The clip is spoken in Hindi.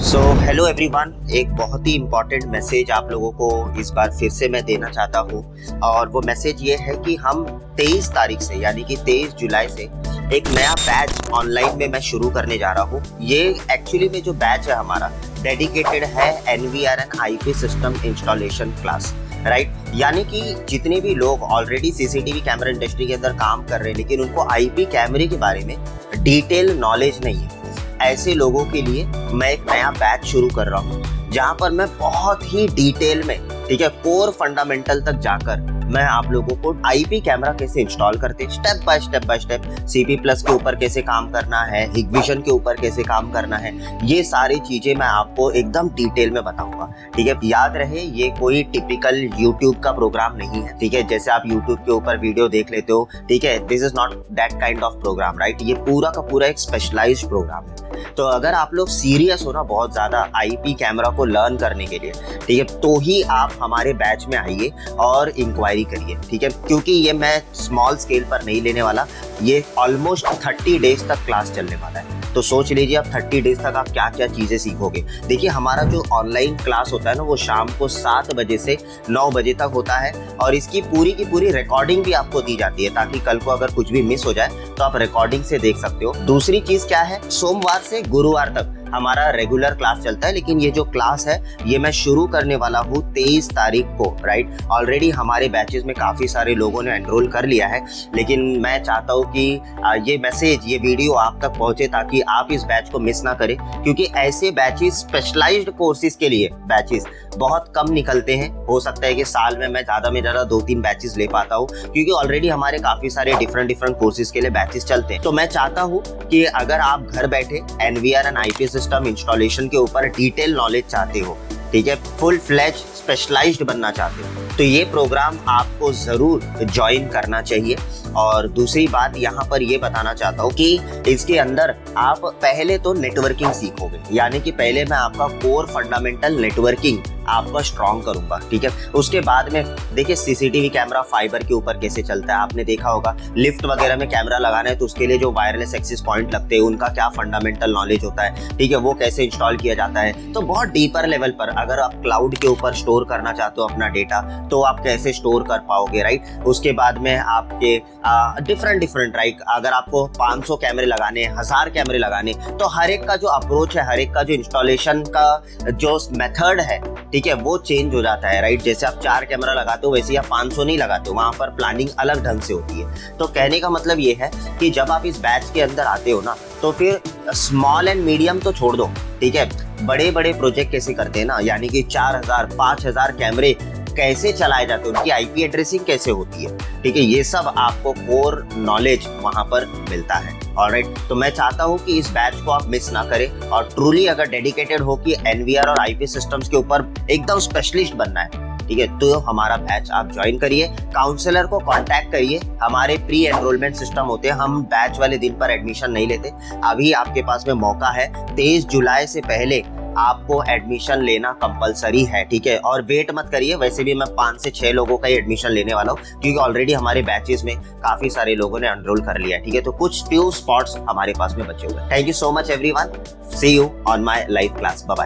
सो हेलो एवरीवन, एक बहुत ही इम्पॉर्टेंट मैसेज आप लोगों को इस बार फिर से मैं देना चाहता हूँ। और वो मैसेज ये है कि हम 23 तारीख से यानी कि 23 जुलाई से एक नया बैच ऑनलाइन में मैं शुरू करने जा रहा हूँ। ये एक्चुअली में जो बैच है हमारा डेडिकेटेड है NVRN IP system installation class, right. यानी कि जितने भी लोग ऑलरेडी CCTV कैमरा इंडस्ट्री के अंदर काम कर रहे हैं लेकिन उनको IP कैमरे के बारे में डिटेल नॉलेज नहीं है, ऐसे लोगों के लिए मैं एक नया बैच शुरू कर रहा हूँ जहां पर मैं बहुत ही डिटेल में, ठीक है, कोर फंडामेंटल तक जाकर मैं आप लोगों को IP कैमरा कैसे इंस्टॉल करते हैं, step by step CP plus के ऊपर कैसे काम करना है, हिगविजन के ऊपर कैसे काम करना है, ये सारी चीजें मैं आपको एकदम डिटेल में बताऊंगा। ठीक है, याद रहे ये कोई टिपिकल YouTube का प्रोग्राम नहीं है। ठीक है, जैसे आप YouTube के ऊपर वीडियो देख लेते हो, ठीक है, this is not that kind of program, right. ये पूरा का पूरा एक स्पेशलाइज्ड प्रोग्राम है। तो अगर आप लोग सीरियस हो ना बहुत ज्यादा IP कैमरा को लर्न करने के लिए, ठीक है, तो ही आप हमारे बैच में आइए और इंक्वायरी करिए। ठीक है, क्योंकि ये मैं स्मॉल स्केल पर नहीं लेने वाला, ये ऑलमोस्ट 30 डेज तक क्लास चलने वाला है। तो सोच लीजिए आप 30 डेज तक आप क्या क्या चीजें सीखोगे। देखिए, हमारा जो ऑनलाइन क्लास होता है ना वो शाम को 7 बजे से 9 बजे तक होता है और इसकी पूरी की पूरी रिकॉर्डिंग भी आपको दी जाती है ताकि कल को अगर कुछ भी मिस हो जाए तो आप रिकॉर्डिंग से देख सकते हो। दूसरी चीज क्या है, सोमवार से गुरुवार तक हमारा रेगुलर क्लास चलता है, लेकिन ये जो क्लास है ये मैं शुरू करने वाला हूँ 23 तारीख को, राइट। ऑलरेडी हमारे बैचेस में काफी सारे लोगों ने एनरोल कर लिया है, लेकिन मैं चाहता हूँ कि ये मैसेज, ये वीडियो आप तक पहुंचे ताकि आप इस बैच को मिस ना करें, क्योंकि ऐसे बैचेस, स्पेशलाइज्ड कोर्सेज के लिए बैचेस बहुत कम निकलते हैं। हो सकता है कि साल में मैं ज्यादा 2-3 बैचेस ले पाता हूँ, क्योंकि ऑलरेडी हमारे काफी सारे डिफरेंट कोर्सेज के लिए बैचेस चलते हैं। तो मैं चाहता हूँ कि अगर आप घर बैठे NVRN IP सिस्टम इंस्टॉलेशन के ऊपर डिटेल नॉलेज चाहते हो, ठीक है, फुल फ्लैज स्पेशलाइज्ड बनना चाहते हो, तो ये प्रोग्राम आपको जरूर ज्वाइन करना चाहिए। और दूसरी बात यहाँ पर ये बताना चाहता हूँ कि इसके अंदर आप पहले तो नेटवर्किंग सीखोगे, यानी कि पहले मैं आपका कोर फंडामेंटल नेटवर्किंग आपका स्ट्रॉन्ग करूंगा। ठीक है, उसके बाद में देखिए CCTV कैमरा फाइबर के ऊपर कैसे चलता है, आपने देखा होगा लिफ्ट वगैरह में कैमरा लगाना है तो उसके लिए जो वायरलेस एक्सेस पॉइंट लगते हैं उनका क्या फंडामेंटल नॉलेज होता है, ठीक है, वो कैसे इंस्टॉल किया जाता है। तो बहुत डीपर लेवल पर अगर आप क्लाउड के ऊपर स्टोर करना चाहते हो अपना डेटा तो आप कैसे स्टोर कर पाओगे, राइट। उसके बाद में आपके डिफरेंट राइट, अगर आपको 500 कैमरे लगाने, 1000 कैमरे लगाने, तो हर एक का जो अप्रोच है, हर एक का जो इंस्टॉलेशन का जो मेथड है, ठीक है, वो चेंज हो जाता है, राइट। जैसे आप 4 कैमरा लगाते हो वैसे ही आप 500 नहीं लगाते हो, वहां पर प्लानिंग अलग ढंग से होती है। तो कहने का मतलब ये है कि जब आप इस बैच के अंदर आते हो ना तो फिर स्मॉल एंड मीडियम तो छोड़ दो, ठीक है, बड़े प्रोजेक्ट कैसे करते हैं ना, यानी कि 4000 5000 कैमरे कैसे चलाए जाते हैं, उनकी IP एड्रेसिंग कैसे होती है, ठीक है, ये सब आपको कोर नॉलेज वहां पर मिलता है। ऑलराइट, तो मैं चाहता हूं कि इस बैच को आप मिस ना करें और ट्रूली अगर डेडिकेटेड हो कि NVR और IP सिस्टम्स के ऊपर एकदम स्पेशलिस्ट बनना है, ठीक है, तो हमारा बैच आप ज्वाइन करिए। काउंसलर को कांटेक्ट करिए, हमारे प्री एनरोलमेंट सिस्टम होते हैं, हम बैच वाले दिन पर एडमिशन नहीं लेते। अभी आपके पास में मौका है, 23 जुलाई से पहले आपको एडमिशन लेना कंपलसरी है, ठीक है, और वेट मत करिए। वैसे भी मैं 5 से 6 लोगों का ही एडमिशन लेने वाला हूँ, क्योंकि ऑलरेडी हमारे बैचेस में काफी सारे लोगों ने एनरोल कर लिया है, ठीक है, तो कुछ फ्यू स्पॉट्स हमारे पास में बचे हुए हैं। Thank you so much everyone, see you on my live class, bye bye.